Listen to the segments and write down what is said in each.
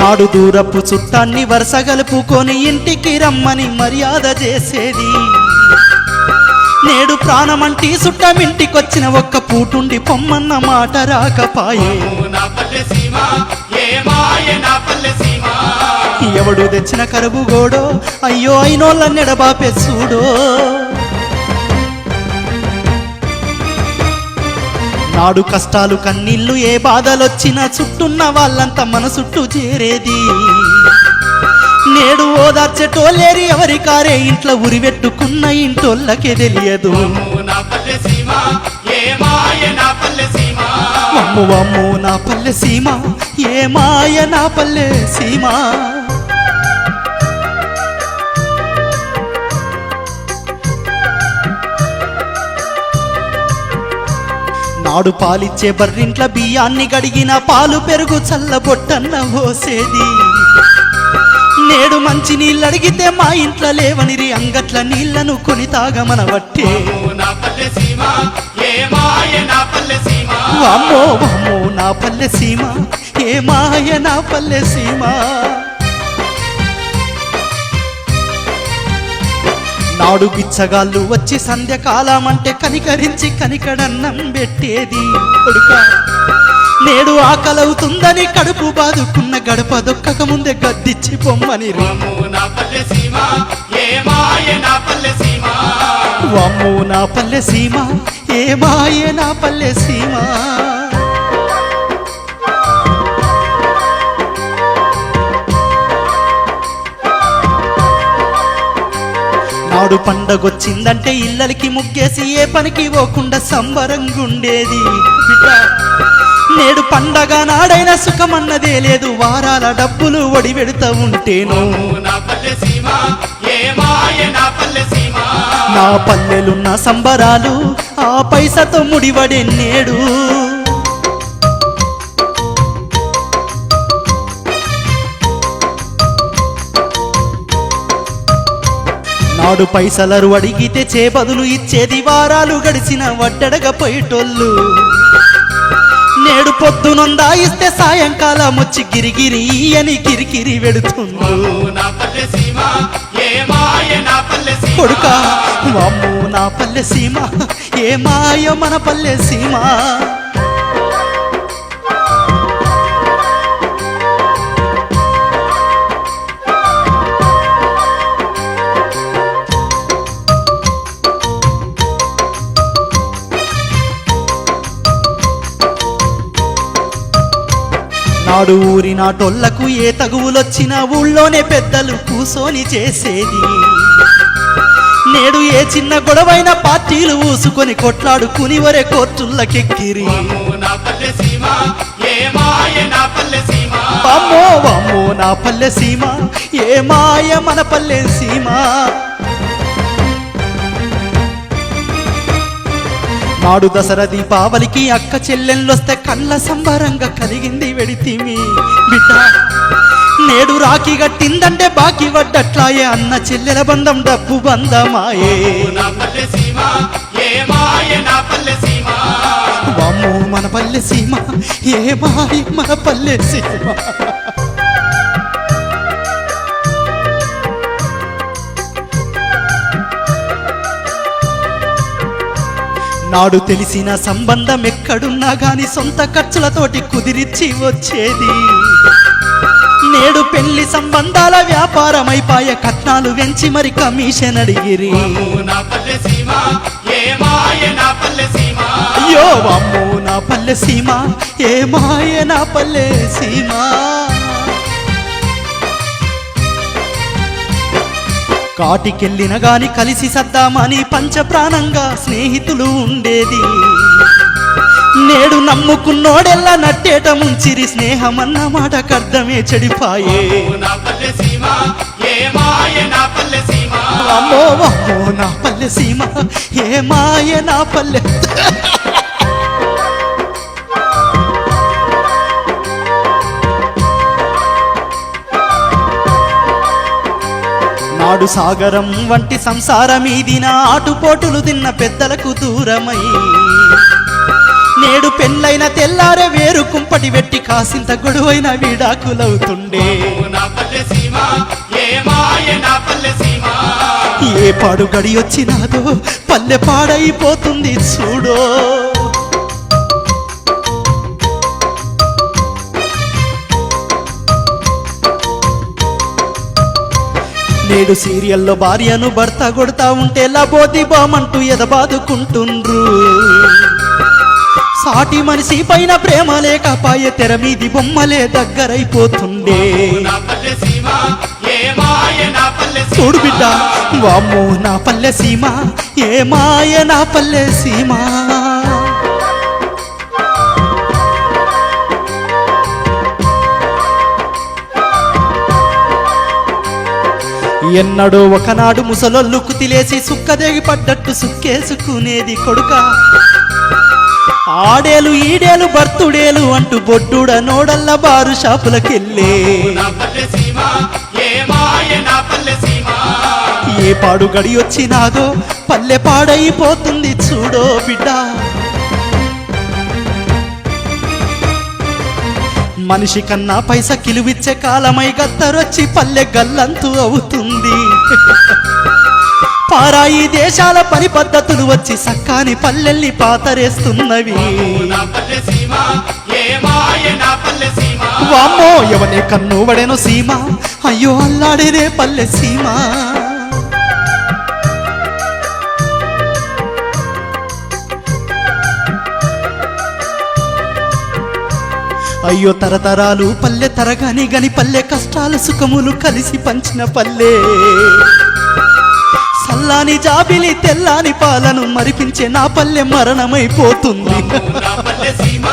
నాడు దూరపు చుట్టాన్ని వరుస గలుపుకొని ఇంటికి రమ్మని మర్యాద చేసేది. నేడు ప్రాణమంటి చుట్టమింటికొచ్చిన ఒక్క పూటుండి పొమ్మన్న మాట రాకపాయే. ఎవడు తెచ్చిన కరువు గోడో అయ్యో అయినోళ్ళ నెడబాపే చూడో. నాడు కష్టాలు కన్నీళ్ళు ఏ బాధలొచ్చినా చుట్టున్న వాళ్ళంతా మన చుట్టూ చేరేది. నేడు ఓదార్చెటోళ్ళేరి ఎవరి కారే ఇంట్లో ఉరివెట్టుకున్న ఇంటోళ్ళకే తెలియదు. వమ్ము వమ్ము నా పల్లె సీమ ఏ మాయ నా పల్లె సీమ. నాడు పాలిచ్చే బర్రింట్ల బియ్యాన్ని గడిగిన పాలు పెరుగు చల్లబొట్టన్న పోసేది. నేడు మంచి నీళ్ళు అడిగితే మా ఇంట్లో లేవనిరి అంగట్ల నీళ్లను కొని తాగమనబట్టే. వామ్మో వామ్మో నా పల్లె సీమ ఏ మాయ నా పల్లె సీమ. నాడు బిచ్చగాళ్ళు వచ్చి సంధ్యకాలం అంటే కనికరించి కనికడన్నం పెట్టేది. కొడుకా నేడు ఆకలవుతుందని కడుపు బాదుకున్న గడప దొక్కక ముందే గద్దిచ్చి పొమ్మని. వామ్మో నా పల్లె సీమ ఏ మాయ నా పల్లె సీమ. నాడు పండగొచ్చిందంటే ఇళ్ళకి ముగ్గేసి ఏ పనికి పోకుండా సంబరంగుండేది. నేడు పండగ నాడైనా సుఖమన్నదే లేదు. వారాల డబ్బులు ఒడి పెడుతూ ఉంటేను నా పల్లెలున్న సంబరాలు ఆ పైసతో ముడివడే నేడు. నాడు పైసలరు అడిగితే చేబదులు ఇచ్చేది. వారాలు గడిచిన వడ్డడగా పోయేటోళ్ళు. నేడు పొద్దునొందా ఇస్తే సాయంకాలం వచ్చి గిరిగిరి అని కిరికిరి వెడుతుంది. కొడుకా వామ్మో నా పల్లె సీమ ఏ మాయ మన పల్లె సీమ. నాడు ఊరి నాటోళ్లకు ఏ తగువులొచ్చినా ఊళ్ళోనే పెద్దలు కూసోని చేసేది. నేడు ఏ చిన్న గొడవైన పార్టీలు ఊసుకొని కొట్లాడుకుని వరే కోర్టులకెక్కిరి. వామ్మో వామ్మో నా పల్లె సీమ ఏ మాయ మన పల్లె సీమ. నాడు దసరా దీపావళికి అక్క చెల్లెళ్ళొస్తే కళ్ళ సంబరంగా కలిగింది వెడితిమి బిడ్డ. నేడు రాఖీ గట్టిందంటే బాకీ వడ్డట్లాయే. అన్న చెల్లెల బంధం డబ్బు బంధమాయే. వామ్మో మన పల్లె సీమ ఏ మాయ మన పల్లె సీమ. నాడు తెలిసిన సంబంధం ఎక్కడున్నా గాని సొంత ఖర్చులతోటి కుదిరిచ్చి వచ్చేది. నేడు పెళ్లి సంబంధాల వ్యాపారమైపాయ. కట్నాలు వెంచి మరి కమిషన్ అడిగిరి. అయ్యో వామ్మో నా పల్లె సీమ ఏ మాయ నా పల్లె సీమ. కాటికెళ్ళిన గాని కలిసి సద్దామని పంచప్రాణంగా స్నేహితులు ఉండేది. నేడు నమ్ముకున్నోడెల్లా నట్టేట ముంచిరి. స్నేహమన్న మాటకర్థమే చెడిపాయే. అమ్మో అమ్మో నా పల్లె సీమ ఏ మాయ నా పల్లె. నాడు సాగరం వంటి సంసారమీదిన ఆటుపోటులు తిన్న పెద్దలకు దూరమై. నేడు పెళ్ళైన తెల్లారే వేరు కుంపటి వెట్టి కాసింత గొడవైన విడాకులవుతుండే నా పల్లె సీమ ఏ మాయ నా పల్లె సీమ ఏ పాడు గడి వచ్చినాదో పల్లె పాడైపోతుంది చూడో నేడు సీరియల్లో భార్యను భర్త కొడతా ఉంటే లబోది బామంటూ ఎదబాదుకుంటుండ్రు సాటి మనిషి పైన ప్రేమ లేకపాయే తెర మీది బొమ్మలే దగ్గరైపోతుండే నా పల్లె సీమ ఏ మాయ నా పల్లె సీమ చూడు బిడ్డ వామ్మో నా పల్లె సీమ ఏ మాయ నా పల్లె సీమ ఎన్నడో ఒకనాడు ముసలొల్లు కుతిలేసి సుక్కదేగి పడ్డట్టు సుక్కేసుకునేది కొడుక ఆడేలు ఈడేలు బర్తుడేలు అంటూ బొడ్డుడ నోడల్ల బారు షాపులకెళ్ళే నా పల్లె సీమ ఏ మాయ నా పల్లె సీమ ఏ పాడు గడి వచ్చినాదో పల్లె పాడైపోతుంది చూడో బిడ్డ మనిషి కన్నా పైస కిలువిచ్చే కాలమై గద్దరొచ్చి పల్లె గల్లంతు అవుతుంది పారాయి దేశాల పని పద్ధతులు వచ్చి సక్కాని పల్లెల్ని పాతరేస్తున్నవి నా పల్లె సీమ ఏ మాయ నా పల్లె సీమ వామ్మో ఎవనే కన్ను వడెను సీమ అయ్యో అల్లాడేనే పల్లె సీమ అయ్యో తరతరాలు పల్లె తరగాని గని పల్లె కష్టాలు సుఖములు కలిసి పంచిన పల్లె సల్లాని జాబిలి తెల్లాని పాలను మరిపించే నా పల్లె మరణమైపోతుంది నా పల్లె సీమ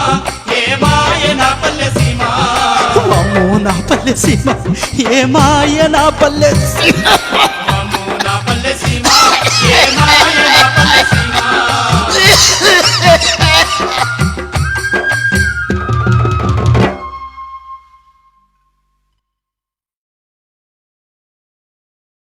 ఏ మాయ నా పల్లె సీమ అమ్మో నా పల్లె సీమ ఏ మాయ నా పల్లె సీమ